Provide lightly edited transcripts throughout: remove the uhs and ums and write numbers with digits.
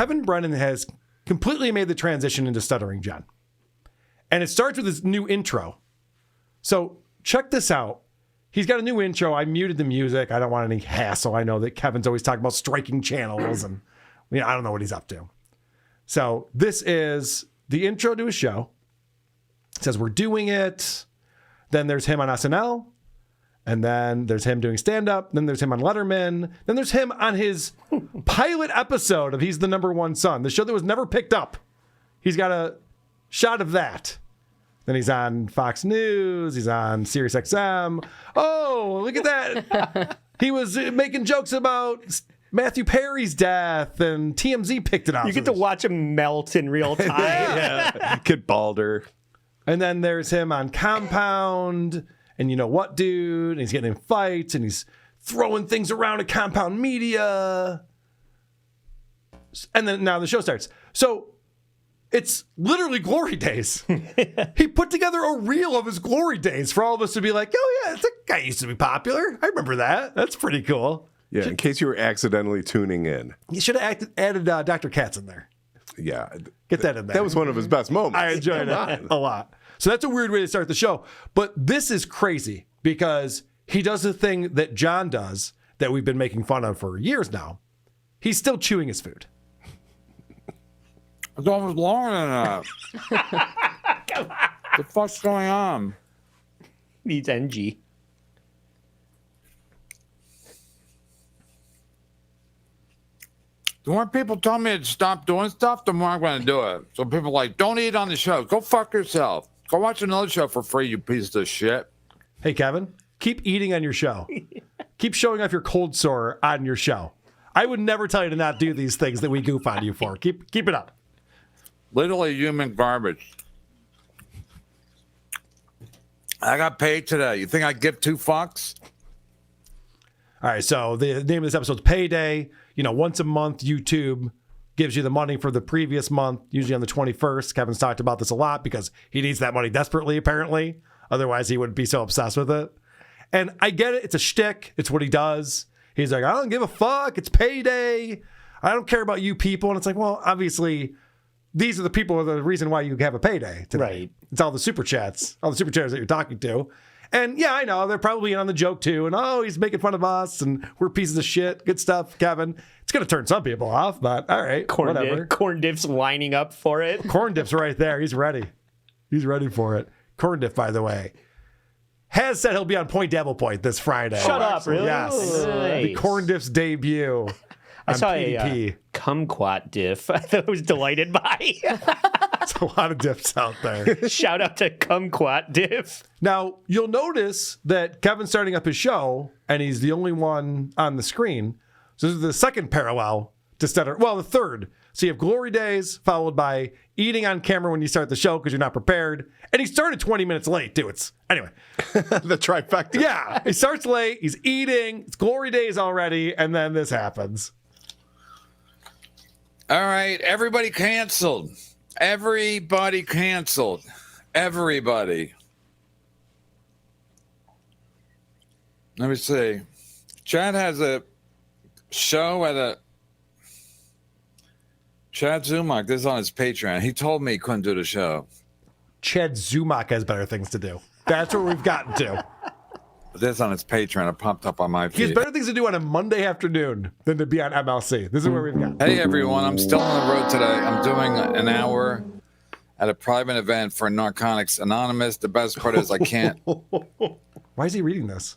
Kevin Brennan has completely made the transition into Stuttering John. And it starts with this new intro. So check this out. He's got a new intro. I muted the music. I don't want any hassle. I know that Kevin's always talking about striking channels, and I don't know what he's up to. So this is the intro to his show. It says, we're doing it. Then there's him on SNL. And then there's him doing stand-up. Then there's him on Letterman. Then there's him on his pilot episode of He's the Number One Son, the show that was never picked up. He's got a shot of that. Then he's on Fox News. He's on Sirius XM. Oh, look at that. He was making jokes about Matthew Perry's death, and TMZ picked it up. You get to watch him melt in real time. Yeah. Get balder. And then there's him on Compound, and you know what, dude? And he's getting in fights, and he's throwing things around at Compound Media. And then now the show starts. So it's literally Glory Days. He put together a reel of his Glory Days for all of us to be like, oh yeah, that guy used to be popular. I remember that. That's pretty cool. Yeah, in case you were accidentally tuning in. You should have added Dr. Katz in there. Yeah. Get that in there. That was one of his best moments. I enjoyed it a lot. So that's a weird way to start the show. But this is crazy because he does the thing that John does that we've been making fun of for years now. He's still chewing his food. It's almost longer than that. Come on. What the fuck's going on? Needs NG. The more people tell me to stop doing stuff, the more I'm going to do it. So people are like, don't eat on the show. Go fuck yourself. Go watch another show for free, you piece of shit. Hey, Kevin, keep eating on your show. Keep showing off your cold sore on your show. I would never tell you to not do these things that we goof on you for. Keep it up. Literally human garbage. I got paid today. You think I give two fucks? All right, so the name of this episode is Payday. You know, once a month, YouTube gives you the money for the previous month, usually on the 21st. Kevin's talked about this a lot because he needs that money desperately, apparently. Otherwise, he wouldn't be so obsessed with it. And I get it. It's a shtick. It's what he does. He's like, I don't give a fuck. It's payday. I don't care about you people. And it's like, well, obviously, these are the people who are the reason why you have a payday today. Right. It's all the super chats, all the super chatters that you're talking to. And yeah, I know, they're probably in on the joke too. And oh, he's making fun of us and we're pieces of shit. Good stuff, Kevin. It's going to turn some people off, but all right, whatever. Corn Dip's lining up for it. Corn Dip's right there. He's ready. He's ready for it. Corn Dip, by the way, has said he'll be on Point Devil Point this Friday. Shut up, really? Yes. Nice. The Corn Dip's debut. I saw PDP. a kumquat diff I was delighted by. There's a lot of dips out there. Shout out to kumquat diff. Now, you'll notice that Kevin's starting up his show, and he's the only one on the screen. So this is the second parallel to Stutter. Well, the third. So you have Glory Days, followed by eating on camera when you start the show because you're not prepared. And he started 20 minutes late, too. Anyway. The trifecta. Yeah. He starts late. He's eating. It's Glory Days already. And then this happens. All right, everybody canceled. Everybody canceled. Everybody. Let me see. Chad has a show at Chad Zumock. This is on his Patreon. He told me he couldn't do the show. Chad Zumock has better things to do. That's where we've gotten to. This on his Patreon. It popped up on my feed. He has better things to do on a Monday afternoon than to be on MLC. This is where we've got. Hey, everyone. I'm still on the road today. I'm doing an hour at a private event for Narcotics Anonymous. The best part is I can't Why is he reading this?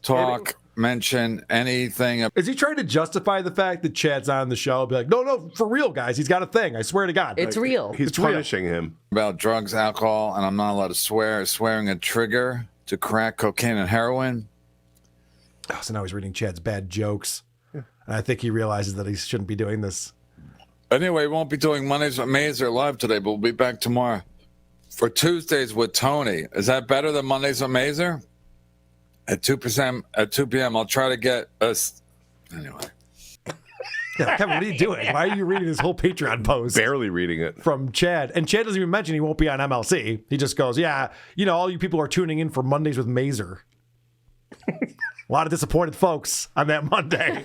mention anything. Is he trying to justify the fact that Chad's on the show? Be like, no, for real, guys. He's got a thing. I swear to God. It's real. He's punishing him. About drugs, alcohol, and I'm not allowed to swear. Is swearing a trigger to crack, cocaine, and heroin? Oh, so now he's reading Chad's bad jokes. Yeah. And I think he realizes that he shouldn't be doing this. Anyway, we won't be doing Mondays with Mazer live today, but we'll be back tomorrow for Tuesdays with Tony. Is that better than Mondays with Mazer? At 2 p.m. I'll try to get us. Anyway. Yeah, Kevin, what are you doing? Why are you reading this whole Patreon post? Barely reading it. From Chad. And Chad doesn't even mention he won't be on MLC. He just goes, yeah, all you people are tuning in for Mondays with Mazer. A lot of disappointed folks on that Monday.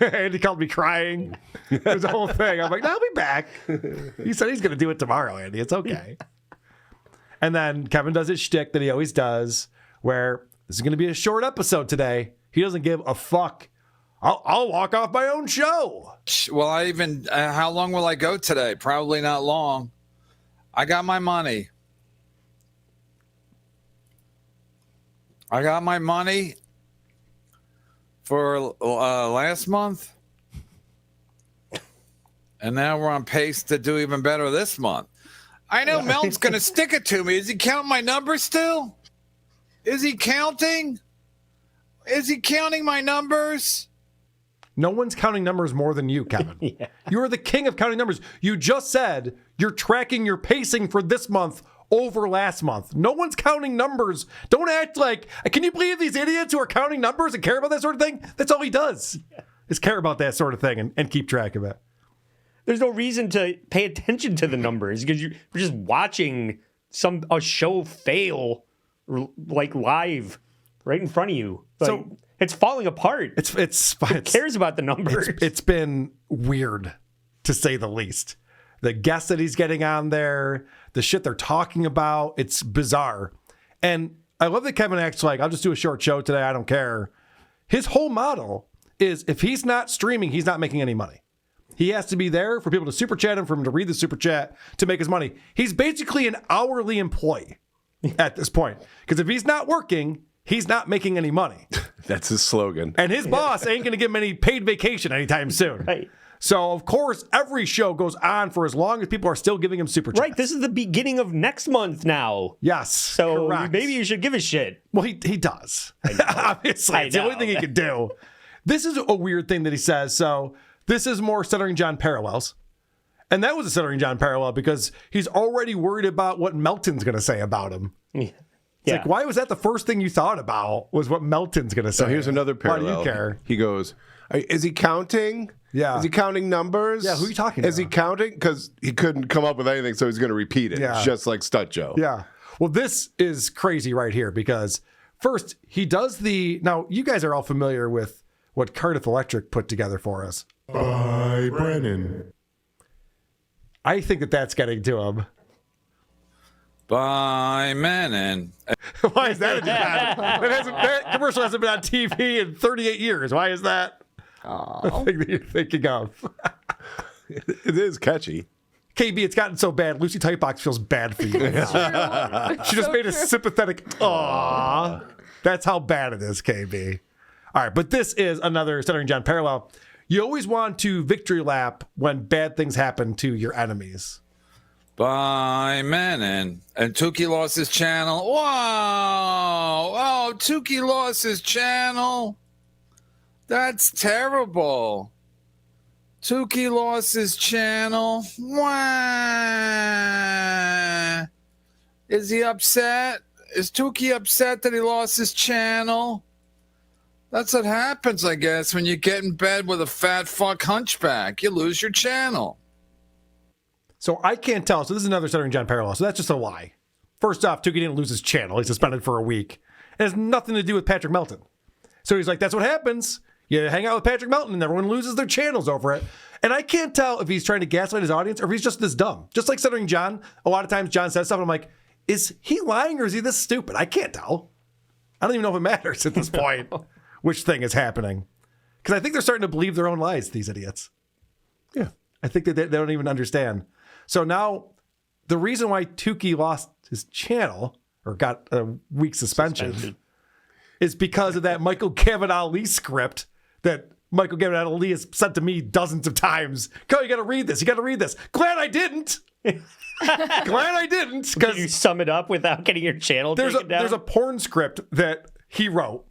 Andy called me crying. It was the whole thing. I'm like, no, I'll be back. He said he's going to do it tomorrow, Andy. It's okay. And then Kevin does his shtick that he always does, where this is going to be a short episode today. He doesn't give a fuck. I'll walk off my own show. Well, how long will I go today? Probably not long. I got my money. I got my money for last month. And now we're on pace to do even better this month. I know Melton's going to stick it to me. Is he counting my numbers still? Is he counting? Is he counting my numbers? No one's counting numbers more than you, Kevin. Yeah. You are the king of counting numbers. You just said you're tracking your pacing for this month over last month. No one's counting numbers. Don't act like, can you believe these idiots who are counting numbers and care about that sort of thing? That's all he does, is care about that sort of thing and keep track of it. There's no reason to pay attention to the numbers because you're just watching a show fail like live right in front of you. Like, So it's falling apart. Who cares about the numbers? It's been weird, to say the least. The guests that he's getting on there, the shit they're talking about, it's bizarre. And I love that Kevin acts like, I'll just do a short show today, I don't care. His whole model is if he's not streaming, he's not making any money. He has to be there for people to super chat him, for him to read the super chat to make his money. He's basically an hourly employee at this point. Because if he's not working, he's not making any money. That's his slogan. And his boss ain't going to give him any paid vacation anytime soon. Right. So, of course, every show goes on for as long as people are still giving him super chats. Right. This is the beginning of next month now. Yes. So correct. maybe you should give a shit. Well, he does. Obviously. It's the only thing he could do. This is a weird thing that he says. So this is more Stuttering John parallels. And that was a Stuttering John parallel because he's already worried about what Melton's going to say about him. Yeah. It's like, why was that the first thing you thought about was what Melton's going to say? So here's another parallel. Why do you care? He goes, is he counting? Yeah. Is he counting numbers? Yeah, who are you talking Is to? he counting? Because he couldn't come up with anything, so he's going to repeat it. Yeah. It's just like Stut Joe. Yeah. Well, this is crazy right here because first he does now you guys are all familiar with what Cardiff Electric put together for us. By Brennan. I think that's getting to him. By Brennan. Why is that? That commercial hasn't been on TV in 38 years. Why is that? The thing that you're thinking of. It is catchy. KB, it's gotten so bad. Lucy Tightbox feels bad for you. She just made a sympathetic. Aww. That's how bad it is, KB. All right, but this is another Stuttering John parallel. You always want to victory lap when bad things happen to your enemies. By Brennan. And Tuki lost his channel. Wow. Oh, Tuki lost his channel. That's terrible. Tuki lost his channel. Wah. Is he upset? Is Tuki upset that he lost his channel? That's what happens, I guess, when you get in bed with a fat fuck hunchback. You lose your channel. So I can't tell. So this is another Stuttering John parallel. So that's just a lie. First off, Tuki didn't lose his channel. He's suspended for a week. It has nothing to do with Patrick Melton. So he's like, that's what happens. You hang out with Patrick Melton and everyone loses their channels over it. And I can't tell if he's trying to gaslight his audience or if he's just this dumb. Just like Stuttering John, a lot of times John says stuff and I'm like, is he lying or is he this stupid? I can't tell. I don't even know if it matters at this point which thing is happening. Because I think they're starting to believe their own lies, these idiots. Yeah. I think that they don't even understand. So now the reason why Tuki lost his channel or got a week suspension is because of that Michael Gavin Ali script that Michael Gavin Ali has sent to me dozens of times. Go, you got to read this. You got to read this. Glad I didn't. Glad I didn't. Can you sum it up without getting your channel taken down? There's a porn script that he wrote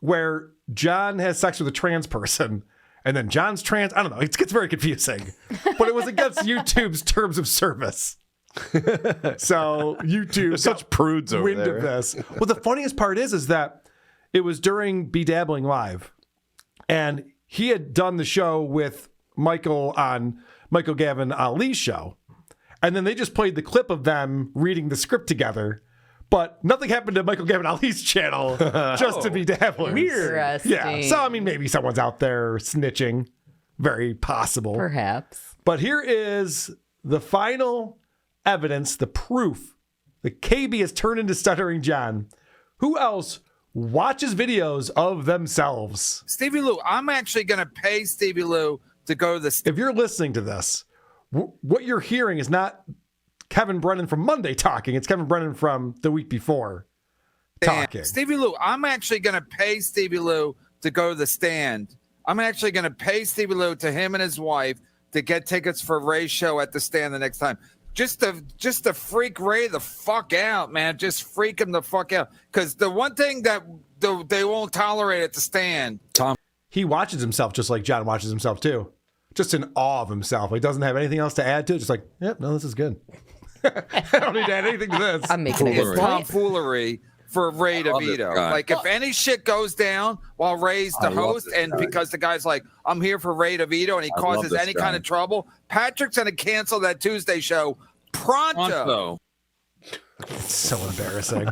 where John has sex with a trans person. And then John's trans. I don't know. It gets very confusing. But it was against YouTube's terms of service. So YouTube There's such prudes over wind there. of this. Well, the funniest part is that it was during Be Dabbling Live. And he had done the show with Michael on Michael Gavin Ali's show. And then they just played the clip of them reading the script together. But nothing happened to Michael Gavin Ali's channel just to be dabblers. Interesting. Yeah. So, I mean, maybe someone's out there snitching. Very possible. Perhaps. But here is the final evidence, the proof that KB has turned into Stuttering John. Who else watches videos of themselves? Stevie Lou, I'm actually going to pay Stevie Lou to go to the If you're listening to this, what you're hearing is not Kevin Brennan from Monday talking. It's Kevin Brennan from the week before talking. Stevie Lou, I'm actually going to pay Stevie Lou to go to the stand. I'm actually going to pay Stevie Lou to him and his wife to get tickets for Ray's show at the stand the next time. Just to freak Ray the fuck out, man. Just freak him the fuck out. Because the one thing that they won't tolerate at the stand. Tom. He watches himself just like John watches himself too. Just in awe of himself. He doesn't have anything else to add to it. Just like, yep, no, this is good. I don't need to add anything to this. I'm making a It's good point. tomfoolery for Ray DeVito. Like, if any shit goes down while Ray's the host, and because the guy's like, I'm here for Ray DeVito, and he causes any kind of trouble, Patrick's going to cancel that Tuesday show pronto. It's so embarrassing.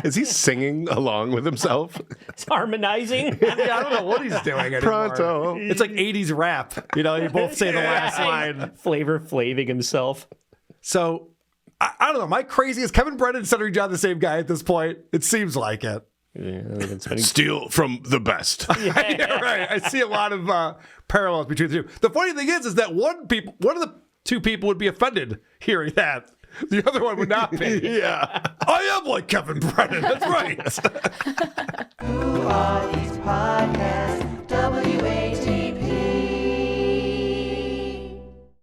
Is he singing along with himself? It's harmonizing. I don't know what he's doing anymore. Pronto. It's like 80s rap. You know, you both say the last line. Flavor Flaving himself. So, I don't know. Am I crazy? Is Kevin Brennan and Stuttering John the same guy at this point? It seems like it. Yeah, Steal from the best. Yeah, right. I see a lot of parallels between the two. The funny thing is that one of the two people would be offended hearing that. The other one would not be. Yeah. I am like Kevin Brennan. That's right. Who are these podcasts?